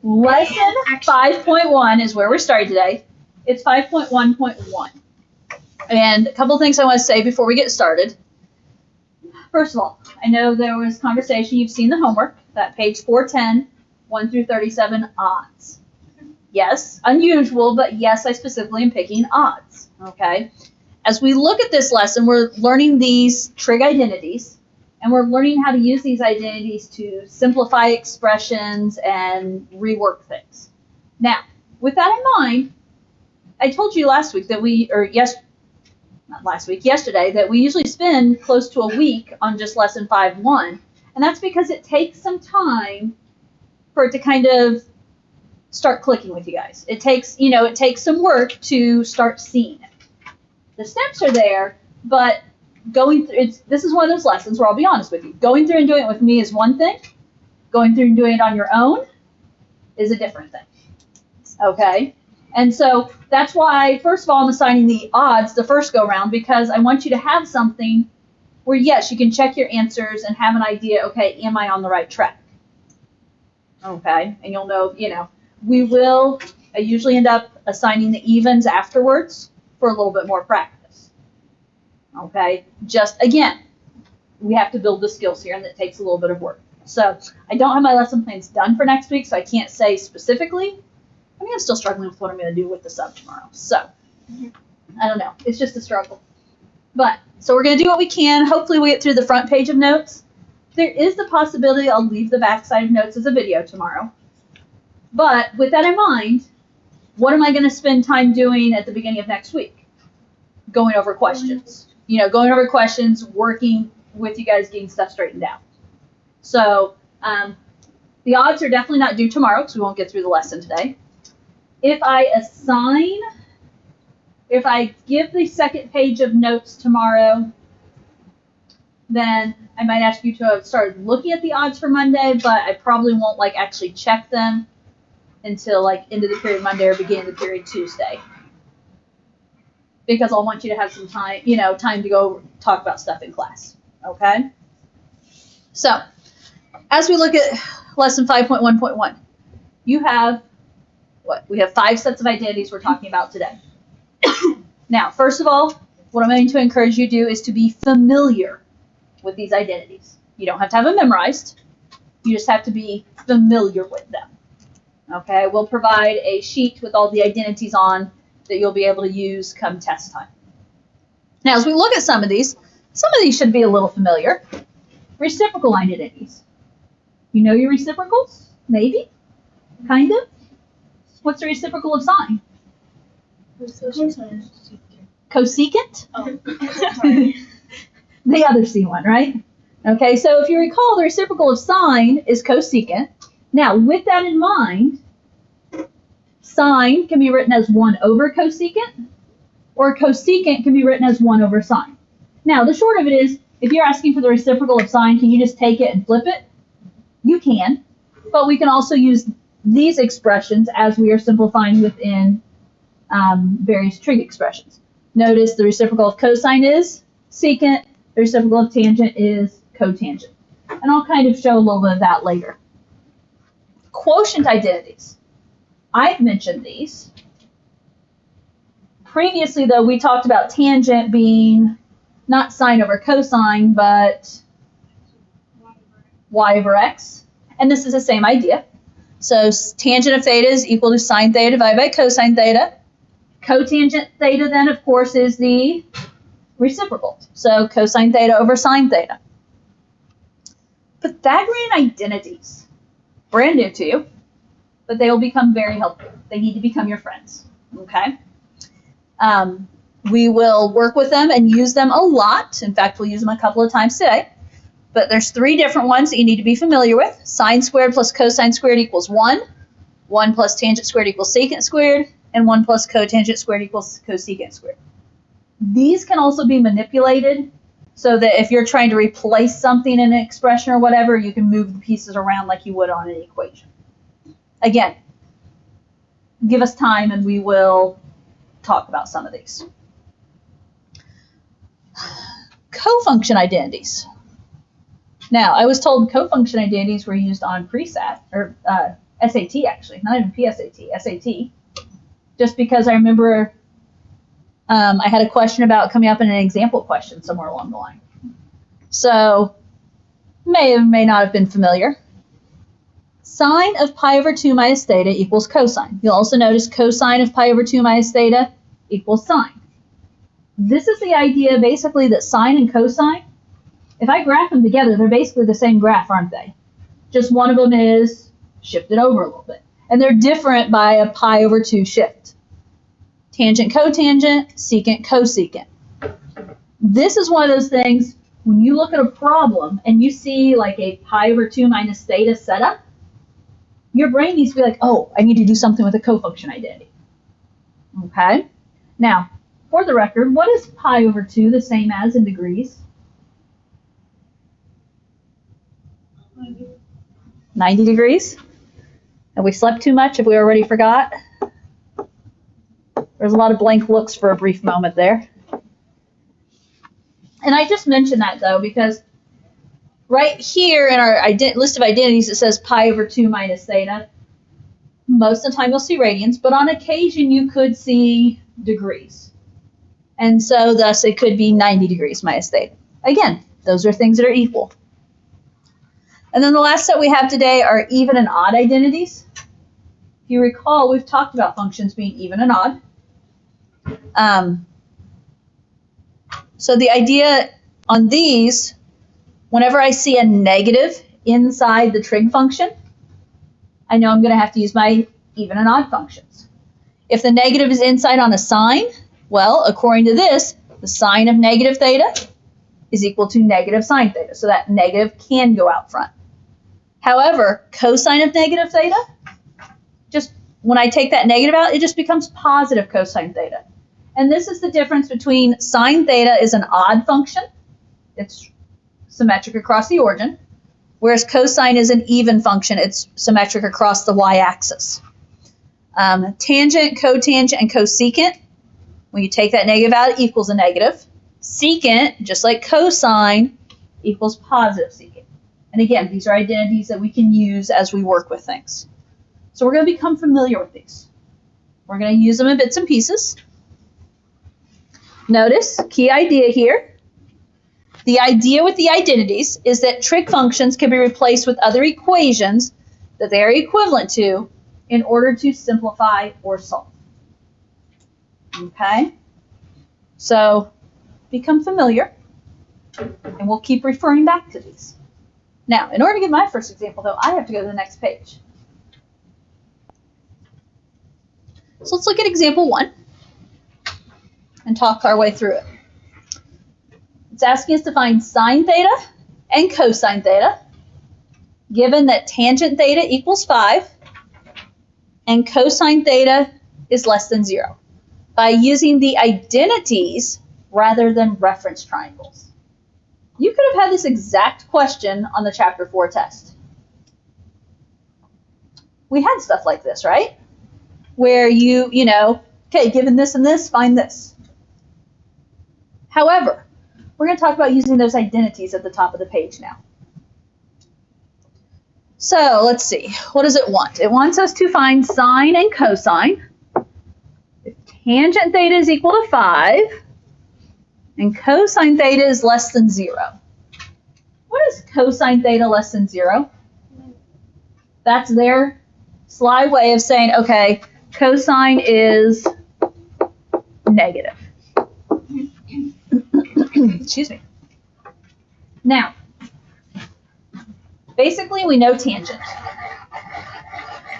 Lesson 5.1 is where we're starting today. It's 5.1.1. And a couple things I want to say before we get started. First of all, I know there was conversation. You've seen the homework, that page 410, 1 through 37 odds. Yes, unusual, but yes, I specifically am picking odds. Okay. As we look at this lesson, we're learning these trig identities, and we're learning how to use these identities to simplify expressions and rework things. Now, with that in mind, I told you last week that yesterday, that we usually spend close to a week on just lesson 5.1, and that's because it takes some time for it to kind of start clicking with you guys. It takes some work to start seeing it. The steps are there, but this is one of those lessons where I'll be honest with you. Going through and doing it with me is one thing. Going through and doing it on your own is a different thing. Okay? And so that's why, first of all, I'm assigning the odds the first go round, because I want you to have something where, yes, you can check your answers and have an idea, okay, am I on the right track? Okay? And you'll know, I usually end up assigning the evens afterwards for a little bit more practice. Okay? Just, again, we have to build the skills here, and it takes a little bit of work. So I don't have my lesson plans done for next week, so I can't say specifically. I mean, I'm still struggling with what I'm going to do with the sub tomorrow. So, I don't know. It's just a struggle. So we're going to do what we can. Hopefully we get through the front page of notes. There is the possibility I'll leave the back side of notes as a video tomorrow. But with that in mind, what am I going to spend time doing at the beginning of next week? Going over questions. Going over questions, working with you guys, getting stuff straightened out. So, the odds are definitely not due tomorrow because we won't get through the lesson today. If I give the second page of notes tomorrow, then I might ask you to have started looking at the odds for Monday, but I probably won't actually check them until end of the period Monday or beginning of the period Tuesday. Because I'll want you to have some time, time to go talk about stuff in class. Okay? So, as we look at lesson 5.1.1, you have we have 5 sets of identities we're talking about today. Now, first of all, what I'm going to encourage you to do is to be familiar with these identities. You don't have to have them memorized. You just have to be familiar with them. Okay, we'll provide a sheet with all the identities on that you'll be able to use come test time. Now, as we look at some of these should be a little familiar. Reciprocal identities. You know your reciprocals? Maybe? Kind of? What's the reciprocal of sine? Cosecant? Oh. The other C one, right? Okay, so if you recall, the reciprocal of sine is cosecant. Now, with that in mind, sine can be written as 1 over cosecant, or cosecant can be written as 1 over sine. Now, the short of it is, if you're asking for the reciprocal of sine, can you just take it and flip it? You can, but we can also use these expressions as we are simplifying within various trig expressions. Notice the reciprocal of cosine is secant, the reciprocal of tangent is cotangent. And I'll kind of show a little bit of that later. Quotient identities. I've mentioned these. Previously, though, we talked about tangent being not sine over cosine, but y over x. And this is the same idea. So tangent of theta is equal to sine theta divided by cosine theta. Cotangent theta, then, of course, is the reciprocal. So cosine theta over sine theta. Pythagorean identities. Brand new to you, but they will become very helpful. They need to become your friends. Okay? We will work with them and use them a lot. In fact, we'll use them a couple of times today. But there's 3 different ones that you need to be familiar with. Sine squared plus cosine squared equals 1. 1 plus tangent squared equals secant squared. And 1 plus cotangent squared equals cosecant squared. These can also be manipulated so that if you're trying to replace something in an expression or whatever, you can move the pieces around like you would on an equation. Again, give us time and we will talk about some of these. Cofunction identities. Now, I was told cofunction identities were used on PreSAT, or SAT actually, not even PSAT, SAT, just because I remember I had a question about coming up in an example question somewhere along the line. So, may or may not have been familiar. Sine of pi over 2 minus theta equals cosine. You'll also notice cosine of pi over 2 minus theta equals sine. This is the idea basically that sine and cosine, if I graph them together, they're basically the same graph, aren't they? Just one of them is shifted over a little bit. And they're different by a pi over 2 shift. Tangent, cotangent, secant, cosecant. This is one of those things, when you look at a problem and you see like a pi over 2 minus theta setup, your brain needs to be like, oh, I need to do something with a cofunction identity. Okay? Now, for the record, what is pi over 2 the same as in degrees? 90 degrees? Have we slept too much? Have we already forgot? There's a lot of blank looks for a brief moment there. And I just mentioned that, though, because right here in our list of identities, it says pi over 2 minus theta. Most of the time you'll see radians, but on occasion you could see degrees. And so thus it could be 90 degrees minus theta. Again, those are things that are equal. And then the last set we have today are even and odd identities. If you recall, we've talked about functions being even and odd. So the idea on these, whenever I see a negative inside the trig function, I know I'm going to have to use my even and odd functions. If the negative is inside on a sine, well, according to this, the sine of negative theta is equal to negative sine theta. So that negative can go out front. However, cosine of negative theta, just when I take that negative out, it just becomes positive cosine theta. And this is the difference between sine theta is an odd function. It's symmetric across the origin. Whereas cosine is an even function. It's symmetric across the y-axis. Tangent, cotangent, and cosecant, when you take that negative out, it equals a negative. Secant, just like cosine, equals positive secant. And again, these are identities that we can use as we work with things. So we're going to become familiar with these. We're going to use them in bits and pieces. Notice, key idea here. The idea with the identities is that trig functions can be replaced with other equations that they are equivalent to in order to simplify or solve. Okay? So, become familiar, and we'll keep referring back to these. Now, in order to get my first example, though, I have to go to the next page. So let's look at example 1 and talk our way through it. It's asking us to find sine theta and cosine theta, given that tangent theta equals 5 and cosine theta is less than 0, by using the identities rather than reference triangles. You could have had this exact question on the Chapter 4 test. We had stuff like this, right? Where you know, okay, given this and this, find this. However, we're going to talk about using those identities at the top of the page now. So let's see. What does it want? It wants us to find sine and cosine. If tangent theta is equal to 5 and cosine theta is less than 0. What is cosine theta less than 0? That's their sly way of saying, okay, cosine is negative. Excuse me. Now, basically we know tangent.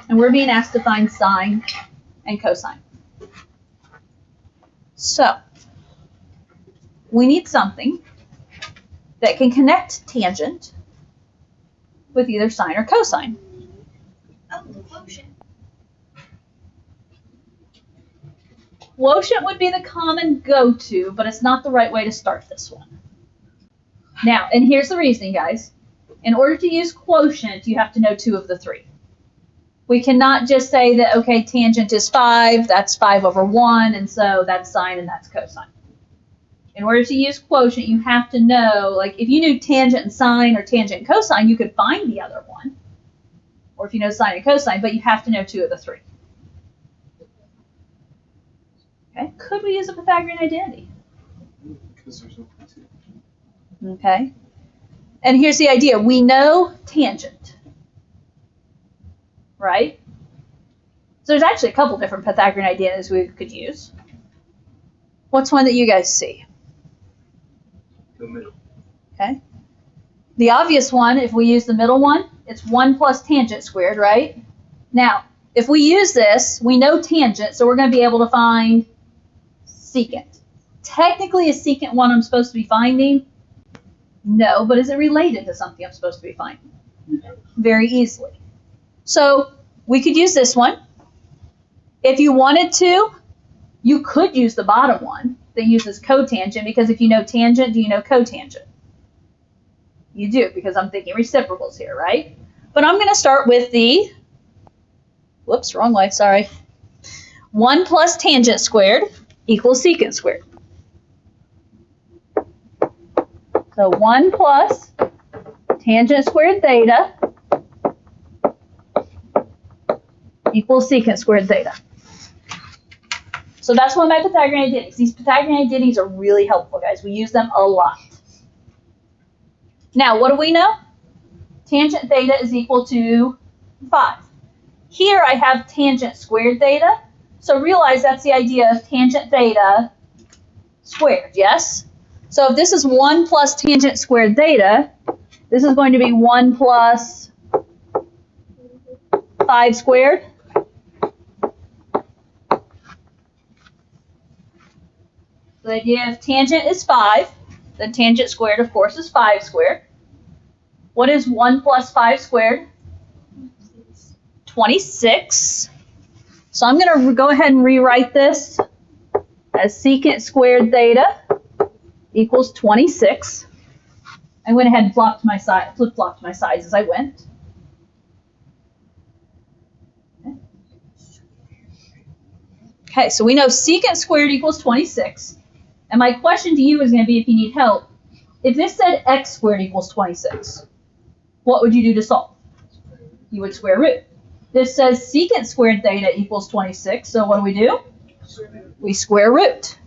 And we're being asked to find sine and cosine. So, we need something that can connect tangent with either sine or cosine. Oh, quotient. Quotient would be the common go-to, but it's not the right way to start this one. Now, and here's the reasoning, guys. In order to use quotient, you have to know 2 of the 3. We cannot just say that, okay, tangent is 5, that's 5 over 1, and so that's sine and that's cosine. In order to use quotient, you have to know, like if you knew tangent and sine or tangent and cosine, you could find the other one. Or if you know sine and cosine, but you have to know 2 of the 3. Okay, could we use a Pythagorean identity? Because there's no point to it. Okay. And here's the idea. We know tangent, right? So there's actually a couple different Pythagorean identities we could use. What's one that you guys see? The middle. Okay. The obvious one, if we use the middle one, it's 1 plus tangent squared, right? Now, if we use this, we know tangent, so we're going to be able to find secant. Technically, is secant one I'm supposed to be finding? No, but is it related to something I'm supposed to be finding? Very easily. So we could use this one. If you wanted to, you could use the bottom one that uses cotangent, because if you know tangent, do you know cotangent? You do, because I'm thinking reciprocals here, right? But I'm going to start with the, whoops, wrong way, sorry. 1 plus tangent squared equals secant squared. So 1 plus tangent squared theta equals secant squared theta. So that's one of my Pythagorean identities. These Pythagorean identities are really helpful, guys. We use them a lot. Now, what do we know? Tangent theta is equal to 5. Here I have tangent squared theta. So realize that's the idea of tangent theta squared, yes? So if this is 1 plus tangent squared theta, this is going to be 1 plus 5 squared. The idea of tangent is 5. Then tangent squared, of course, is 5 squared. What is 1 plus 5 squared? 26. So I'm going to go ahead and rewrite this as secant squared theta equals 26. I went ahead and flip-flopped my sides as I went. Okay, so we know secant squared equals 26. And my question to you is going to be, if you need help, if this said x squared equals 26, what would you do to solve? You would square root. This says secant squared theta equals 26, so what do? We square root.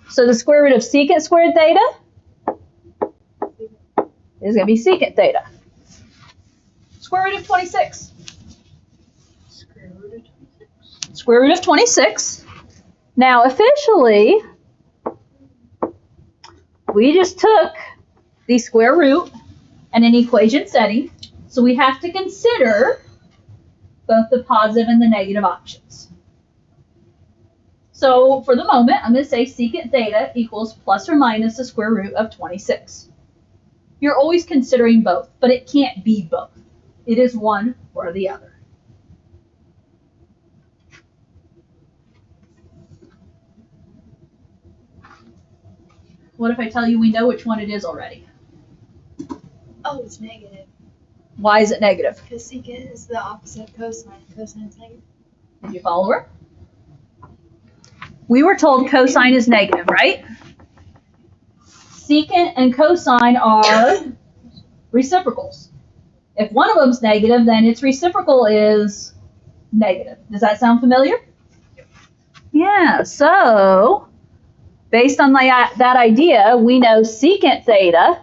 So the square root of secant squared theta is going to be secant theta. Square root of 26. Square root of 26. Now officially, we just took the square root and an equation setting, so we have to consider both the positive and the negative options. So for the moment, I'm going to say secant theta equals plus or minus the square root of 26. You're always considering both, but it can't be both. It is one or the other. What if I tell you we know which one it is already? Oh, it's negative. Why is it negative? Because secant is the opposite of cosine. Cosine is negative. Did you follow her? We were told cosine is negative, right? Secant and cosine are reciprocals. If one of them's negative, then its reciprocal is negative. Does that sound familiar? Yeah, so based on that idea, we know secant theta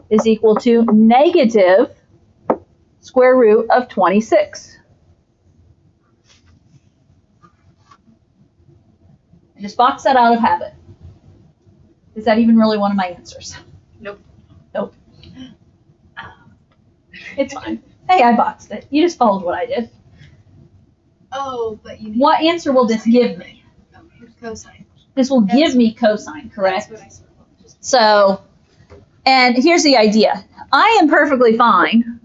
is equal to negative square root of 26. And just box that out of habit. Is that even really one of my answers? Nope. Nope. It's fine. Hey, I boxed it. You just followed what I did. Oh, but you. What answer will this give me? Cosine. This will give me cosine, correct? That's what I said. So, and here's the idea. I am perfectly fine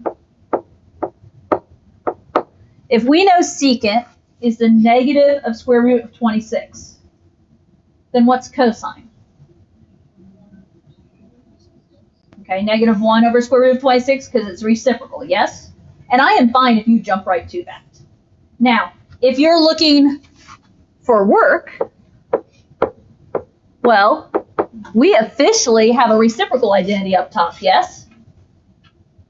if we know secant is the negative of square root of 26. Then what's cosine? Okay, negative 1 over square root of 26 because it's reciprocal, yes? And I am fine if you jump right to that. Now, if you're looking for work, well, We officially have a reciprocal identity up top, yes?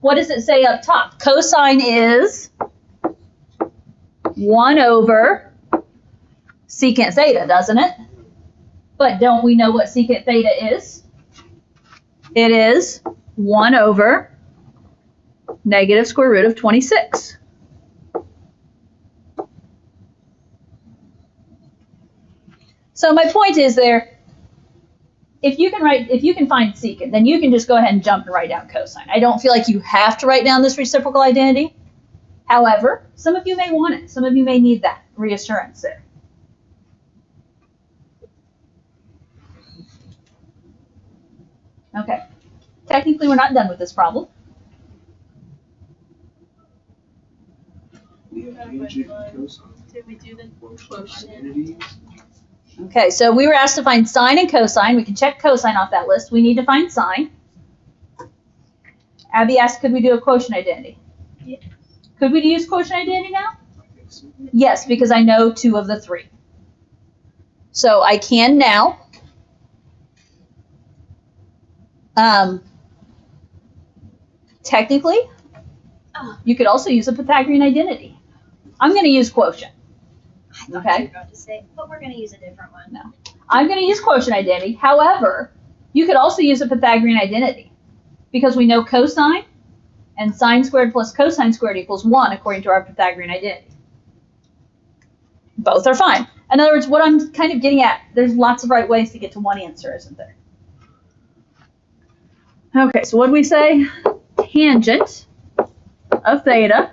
What does it say up top? Cosine is 1 over secant theta, doesn't it? But don't we know what secant theta is? It is 1 over negative square root of 26. So my point is there, if you can find secant, then you can just go ahead and jump and write down cosine. I don't feel like you have to write down this reciprocal identity. However, some of you may want it. Some of you may need that reassurance there. Okay. Technically, we're not done with this problem. We have tangent and cosine. Did we do the Quotient identities. Okay, so we were asked to find sine and cosine. We can check cosine off that list. We need to find sine. Abby asked, could we do a quotient identity? Yeah. Could we use quotient identity now? I think so. Yes, because I know 2 of the 3. So I can now. Technically, you could also use a Pythagorean identity. I'm going to use quotient. I thought Okay. you were about to say, but we're going to use a different one. No. I'm going to use quotient identity. However, you could also use a Pythagorean identity because we know cosine and sine squared plus cosine squared equals 1 according to our Pythagorean identity. Both are fine. In other words, what I'm kind of getting at, there's lots of right ways to get to one answer, isn't there? Okay, so what do we say? Tangent of theta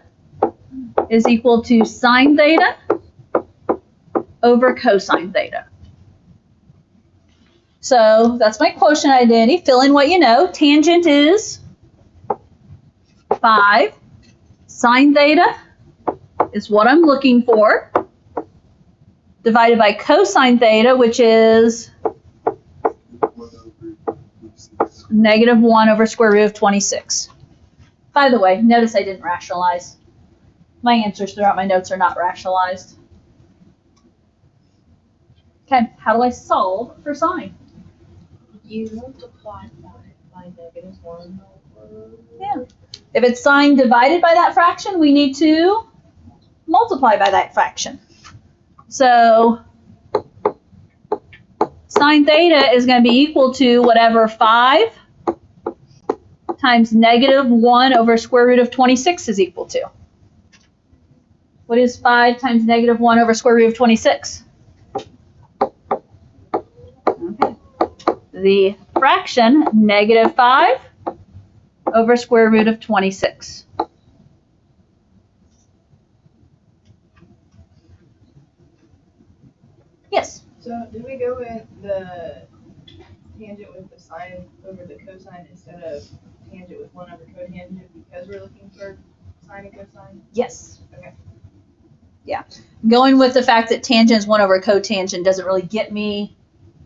is equal to sine theta over cosine theta. So that's my quotient identity. Fill in what you know. Tangent is 5. Sine theta is what I'm looking for. Divided by cosine theta, which is 1 over 26. negative 1 over square root of 26. By the way, notice I didn't rationalize. My answers throughout my notes are not rationalized. Okay, how do I solve for sine? You multiply by negative 1 over... Yeah. If it's sine divided by that fraction, we need to multiply by that fraction. So sine theta is going to be equal to whatever 5 times negative 1 over square root of 26 is equal to. What is 5 times negative 1 over square root of 26? Okay. The fraction, negative 5 over square root of 26. Yes? So did we go with the tangent with the sine over the cosine instead of tangent with 1 over cotangent because we're looking for sine and cosine? Yes. Okay. Yeah. Going with the fact that tangent is 1 over cotangent doesn't really get me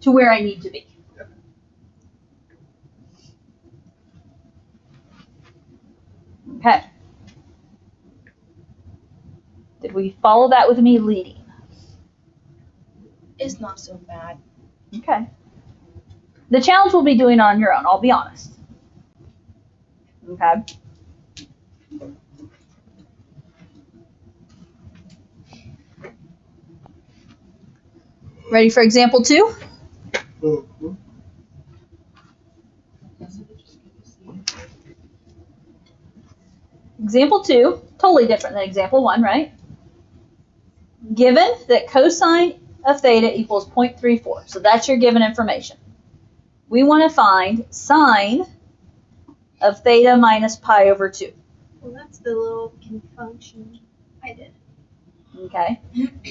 to where I need to be. Okay. Did we follow that with me leading? It's not so bad. Okay. The challenge will be doing it on your own, I'll be honest. Okay. Ready for example 2? Oh, Example 2, totally different than example 1, right? Given that cosine of theta equals 0.34, so that's your given information. We want to find sine of theta minus pi over 2. Well, that's the little function I did. Okay?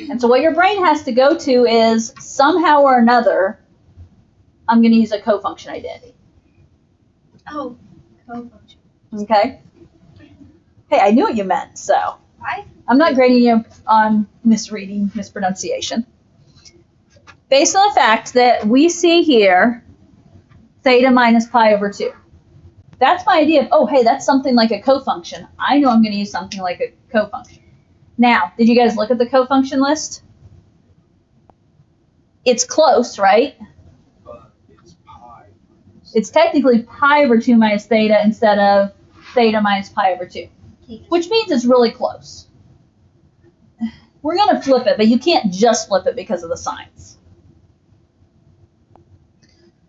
And so what your brain has to go to is somehow or another, I'm going to use a cofunction identity. Oh, cofunction. Okay? Hey, I knew what you meant, so I I'm not grading you on misreading, mispronunciation. Based on the fact that we see here theta minus pi over 2. That's my idea of, oh, hey, that's something like a cofunction. I know I'm going to use something like a cofunction. Now, did you guys look at the cofunction list? It's close, right? but it's pi It's technically pi over 2 minus theta instead of theta minus pi over 2, which means it's really close. We're going to flip it, but you can't just flip it because of the signs.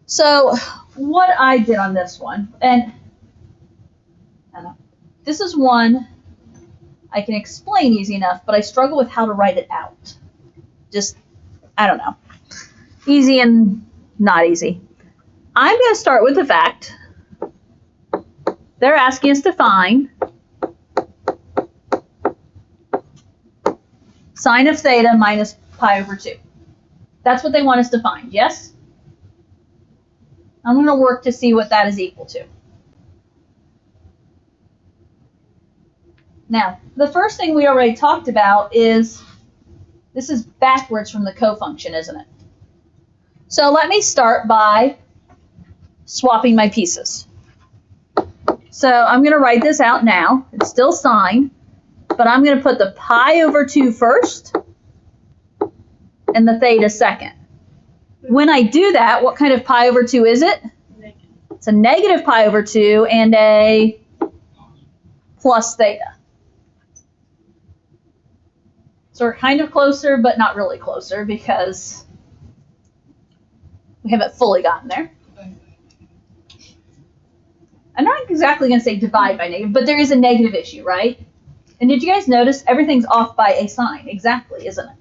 So what I did on this one, and I don't know, this is one I can explain easy enough, but I struggle with how to write it out. Just, I don't know. Easy and not easy. I'm going to start with the fact they're asking us to find sine of theta minus pi over 2. That's what they want us to find, yes? I'm going to work to see what that is equal to. Now, the first thing we already talked about is, this is backwards from the cofunction, isn't it? So let me start by swapping my pieces. So I'm going to write this out now. It's still sine, but I'm going to put the pi over 2 first and the theta second. When I do that, what kind of pi over 2 is it? Negative. It's a negative pi over 2 and a plus theta. So we're kind of closer, but not really closer because we haven't fully gotten there. I'm not exactly going to say divide by negative, but there is a negative issue, right? And did you guys notice everything's off by a sign? Exactly, isn't it?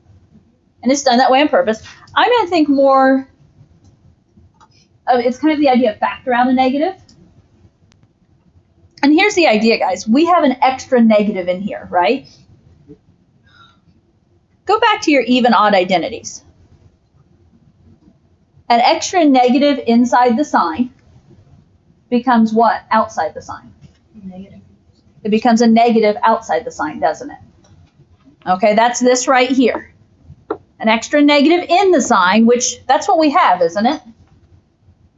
And it's done that way on purpose. I'm going to think more of, it's kind of the idea of factor out a negative. And here's the idea, guys. We have an extra negative in here, right? Go back to your even odd identities. An extra negative inside the sign becomes what outside the sign? Negative. It becomes a negative outside the sign, doesn't it? Okay, that's this right here. An extra negative in the sign, which that's what we have, isn't it?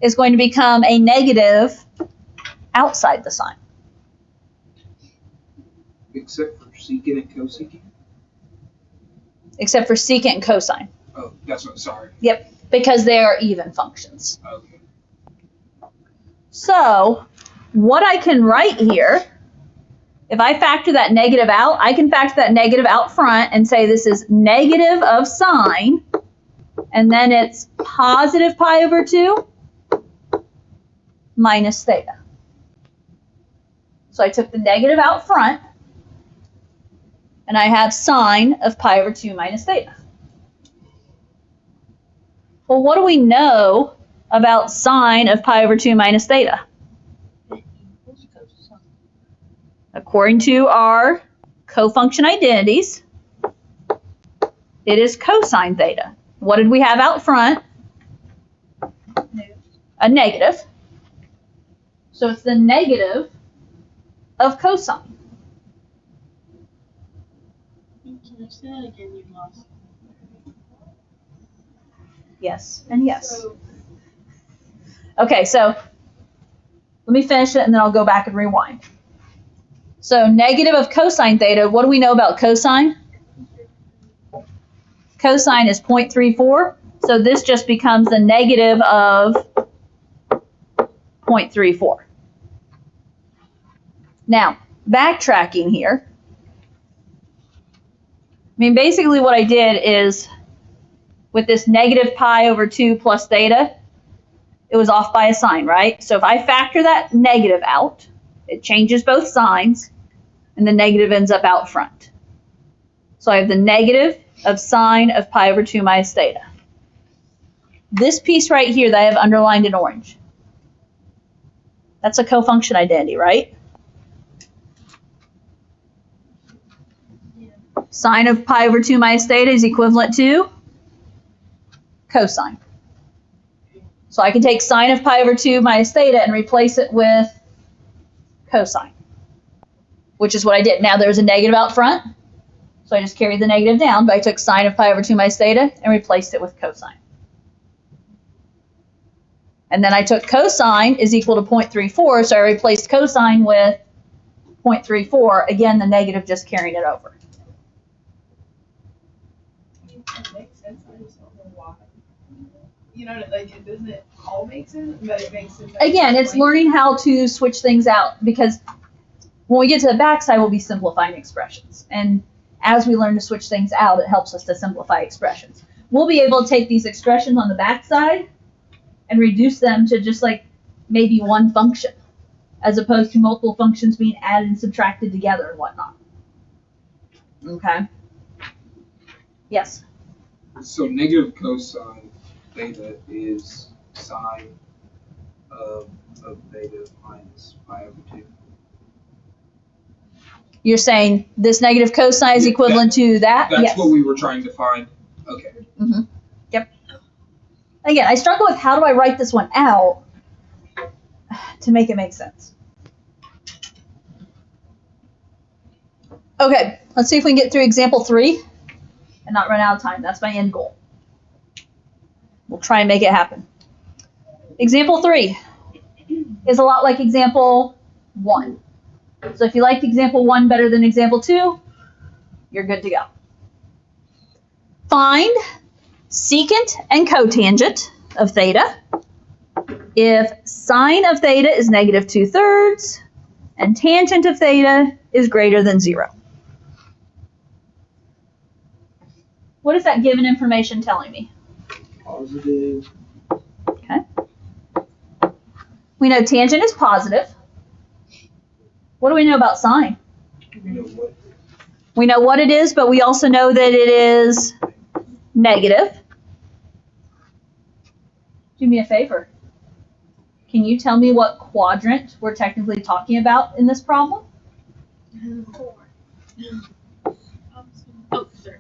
Is going to become a negative outside the sign. Except for secant and cosecant? Except for secant and cosine. Oh, that's what, sorry. Yep, because they are even functions. Okay. So, what I can write here, if I factor that negative out, I can factor that negative out front and say this is negative of sine, and then it's positive pi over 2 minus theta. So I took the negative out front, and I have sine of pi over 2 minus theta. Well, what do we know about sine of pi over 2 minus theta? It equals cosine. According to our cofunction identities, it is cosine theta. What did we have out front? A negative. So it's the negative of cosine. Can I say that again? You lost. Yes and yes. So, Okay, so let me finish it and then I'll go back and rewind. So negative of cosine theta, what do we know about cosine? Cosine is 0.34, so this just becomes the negative of 0.34. Now, backtracking here. I mean, basically what I did is, with this negative pi over 2 plus theta, it was off by a sign, right? So if I factor that negative out, it changes both signs, and the negative ends up out front. So I have the negative of sine of pi over 2 minus theta. This piece right here that I have underlined in orange, that's a cofunction identity, right? Sine of pi over 2 minus theta is equivalent to cosine. So I can take sine of pi over 2 minus theta and replace it with cosine, which is what I did. Now there's a negative out front, so I just carried the negative down, but I took sine of pi over 2 minus theta and replaced it with cosine. And then I took cosine is equal to 0.34, so I replaced cosine with 0.34. Again, the negative just carrying it over. it makes sense. I just don't know why. you know, like it doesn't all make sense, but it makes sense. Again, it's learning how to switch things out, because when we get to the backside, we'll be simplifying expressions. And as we learn to switch things out, it helps us to simplify expressions. We'll be able to take these expressions on the backside and reduce them to just like maybe one function, as opposed to multiple functions being added and subtracted together and whatnot. Okay? Yes? So negative cosine theta is sine of theta minus pi over 2. You're saying this negative cosine is equivalent to that? That's Yes. what we were trying to find. Okay. Mm-hmm. Yep. Again, I struggle with how do I write this one out to make it make sense. Okay, let's see if we can get through example 3 and not run out of time. That's my end goal. We'll try and make it happen. Example 3 is a lot like example 1. So if you liked example 1 better than example 2, you're good to go. Find secant and cotangent of theta if sine of theta is negative 2/3 and tangent of theta is greater than 0. What is that given information telling me? Positive. Okay. We know tangent is positive. What do we know about sine? You know what? We know what it is, but we also know that it is negative. Do me a favor. Can you tell me what quadrant we're technically talking about in this problem? 4. Oh, sorry.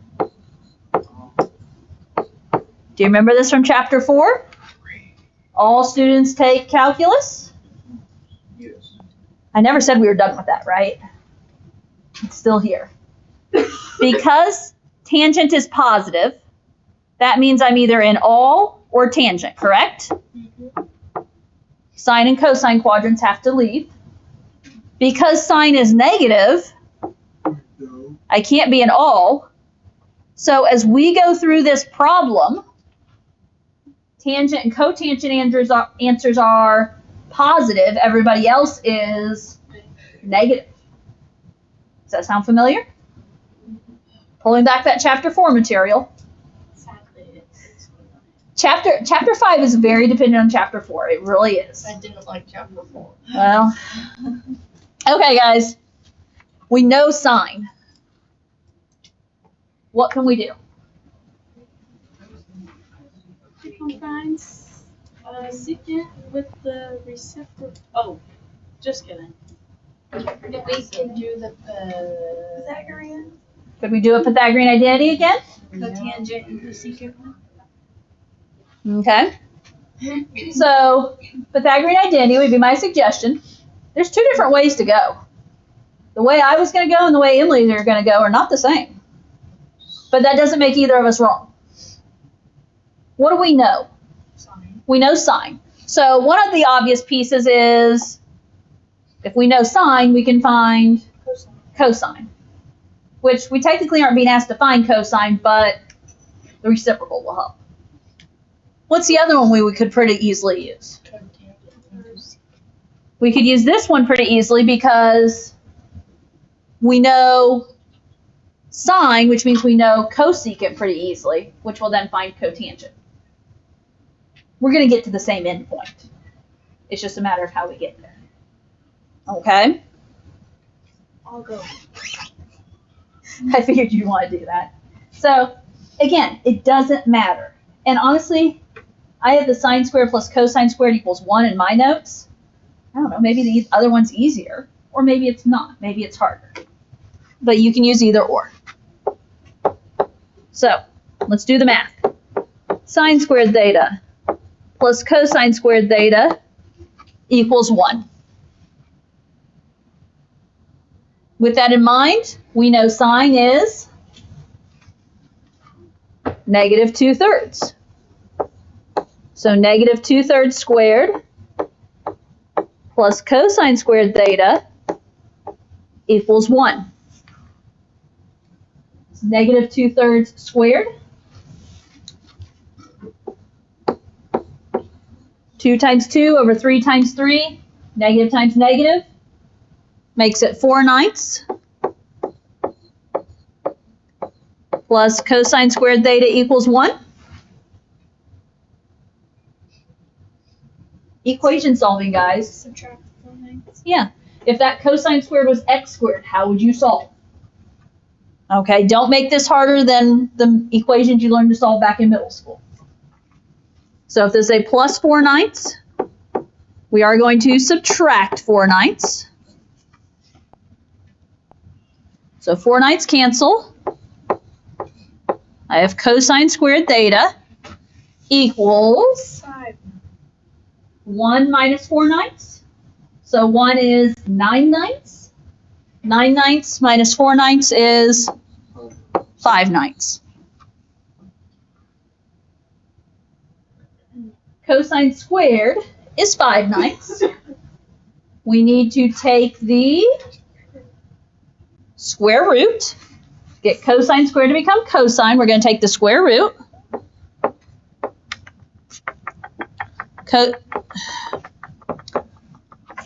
Do you remember this from chapter 4? All students take calculus? Yes. I never said we were done with that, right? It's still here. Because tangent is positive, that means I'm either in all or tangent, correct? Sine and cosine quadrants have to leave. Because sine is negative, No. I can't be in all. So as we go through this problem, tangent and cotangent answers are positive. Everybody else is negative. Does that sound familiar? Pulling back that chapter 4 material. Sadly, it's Chapter 5 is very dependent on chapter 4. It really is. I didn't like chapter 4. Well, okay, guys. We know sine. What can we do? Combine secant with the reciprocal. Oh, just kidding. We can do the Pythagorean, Could we do a Pythagorean identity again? cotangent, and cosecant. Okay. So, Pythagorean identity would be my suggestion. There's 2 different ways to go. The way I was going to go and the way Emily's are going to go are not the same. But that doesn't make either of us wrong. What do we know? Sine. We know sine. So one of the obvious pieces is, if we know sine, we can find Cosine. cosine, which we technically aren't being asked to find cosine, but the reciprocal will help. What's the other one we could pretty easily use? Cotangent. We could use this one pretty easily because we know sine, which means we know cosecant pretty easily, which will then find cotangent. We're going to get to the same endpoint. It's just a matter of how we get there. Okay? I'll go. I figured you'd want to do that. So, again, it doesn't matter. And honestly, I have the sine squared plus cosine squared equals 1 in my notes. I don't know, maybe the other one's easier, or maybe it's not. Maybe it's harder. But you can use either or. So, let's do the math. Sine squared theta plus cosine squared theta equals 1. With that in mind, we know sine is negative 2/3. So negative 2/3 squared plus cosine squared theta equals 1. It's negative 2/3 squared 2 times 2 over 3 times 3, negative times negative, makes it 4/9 plus cosine squared theta equals 1. Equation solving, guys. Subtract 4/9. Yeah. If that cosine squared was x squared, how would you solve? Okay, don't make this harder than the equations you learned to solve back in middle school. So if this is a plus 4/9, we are going to subtract 4/9. So 4/9 cancel. I have cosine squared theta equals 5. 1 minus 4/9. So 1 is 9/9. 9/9 minus 4/9 is 5/9. Cosine squared is 5/9. We need to take the square root. Get cosine squared to become cosine. We're going to take the square root.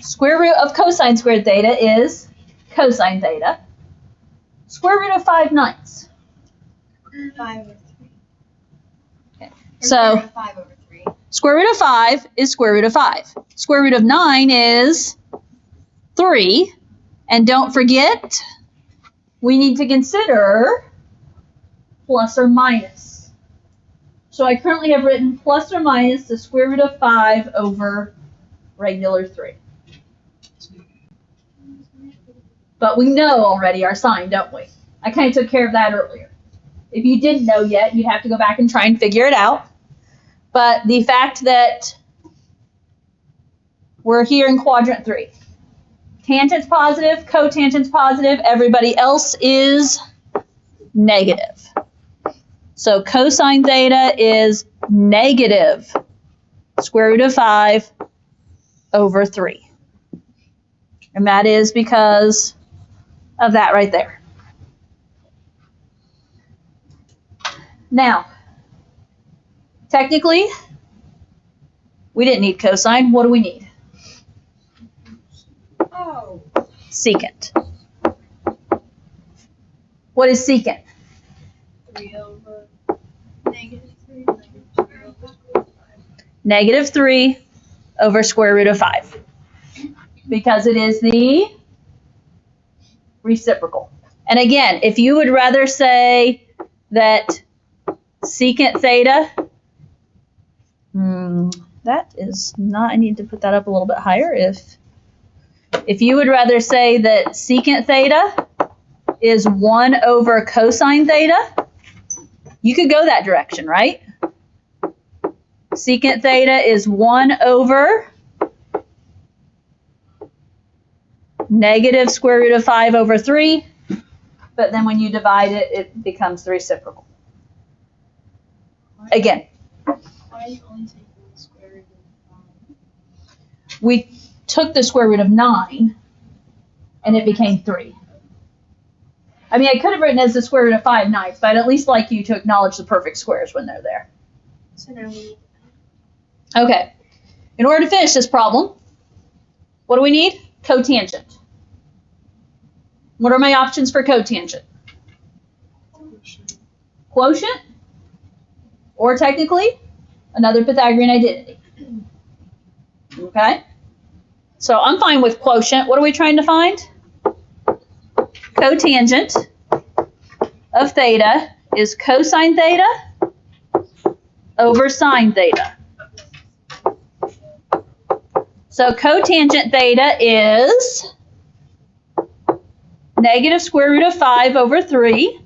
Square root of cosine squared theta is cosine theta. Square root of 5/9. 5 over 3. Okay. Or So 5 over 3. square root of 5 is square root of 5. Square root of 9 is 3. And don't forget, we need to consider plus or minus. So I currently have written plus or minus the square root of 5 over regular 3. But we know already our sign, don't we? I kind of took care of that earlier. If you didn't know yet, you'd have to go back and try and figure it out. But the fact that we're here in quadrant 3. Tangent's positive, cotangent's positive, everybody else is negative. So cosine theta is negative square root of 5 over 3. And that is because of that right there. Now, technically, we didn't need cosine. What do we need? Oh. Secant. What is secant? 3 over Negative 3. Negative 3 over square root of 5. Because it is the reciprocal. And again, if you would rather say that secant theta, that is not, I need to put that up a little bit higher. If you would rather say that secant theta is 1 over cosine theta, you could go that direction, right? Secant theta is 1 over negative square root of 5 over 3. But then when you divide it, it becomes the reciprocal. Again, Why are you only taking the square root of 5? we took the square root of 9, and it became 3. I mean, I could have written it as the square root of 5/9, but I'd at least like you to acknowledge the perfect squares when they're there. So now we need Okay. In order to finish this problem, what do we need? Cotangent. What are my options for cotangent? Quotient, or technically, another Pythagorean identity. Okay? So I'm fine with quotient. What are we trying to find? Cotangent of theta is cosine theta over sine theta. So cotangent theta is negative square root of 5 over 3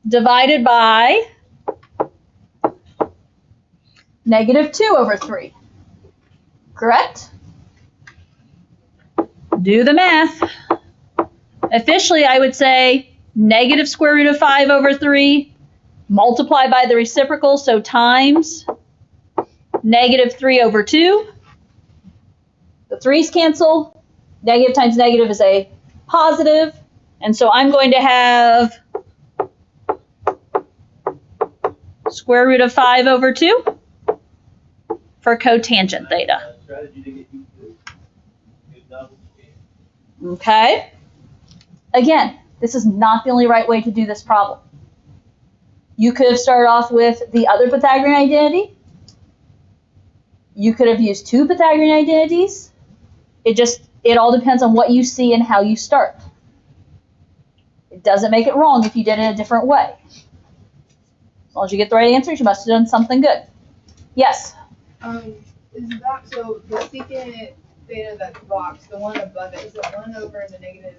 divided by negative 2 over 3. Correct? Do the math. Officially, I would say negative square root of 5 over 3 multiplied by the reciprocal, so times negative 3 over 2. The 3's cancel. Negative times negative is a positive. And so I'm going to have square root of 5 over 2 for cotangent theta. Okay? Again, this is not the only right way to do this problem. You could have started off with the other Pythagorean identity. You could have used two Pythagorean identities. It all depends on what you see and how you start. It doesn't make it wrong if you did it a different way. As long as you get the right answers, you must have done something good. Yes? Is that, so the secant theta that's boxed, the one above it, is it 1 over the negative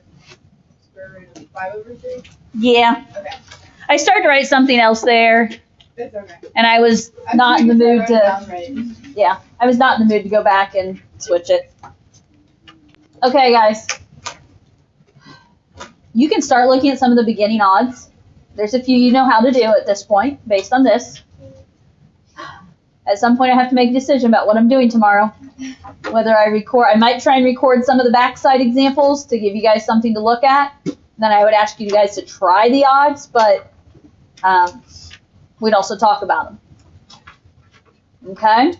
square root of 5 over 3? Yeah. Okay. I started to write something else there, That's okay. and I was not in the mood to, Right. yeah, I was not in the mood to go back and switch it. Okay, guys. You can start looking at some of the beginning odds. There's a few you know how to do at this point, based on this. At some point, I have to make a decision about what I'm doing tomorrow. Whether I might try and record some of the backside examples to give you guys something to look at. Then I would ask you guys to try the odds, but we'd also talk about them. Okay?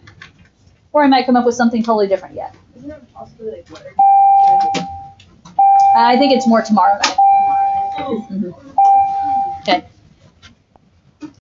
Or I might come up with something totally different yet. Isn't it possibly like what? I think it's more tomorrow night. Tomorrow? Mhm.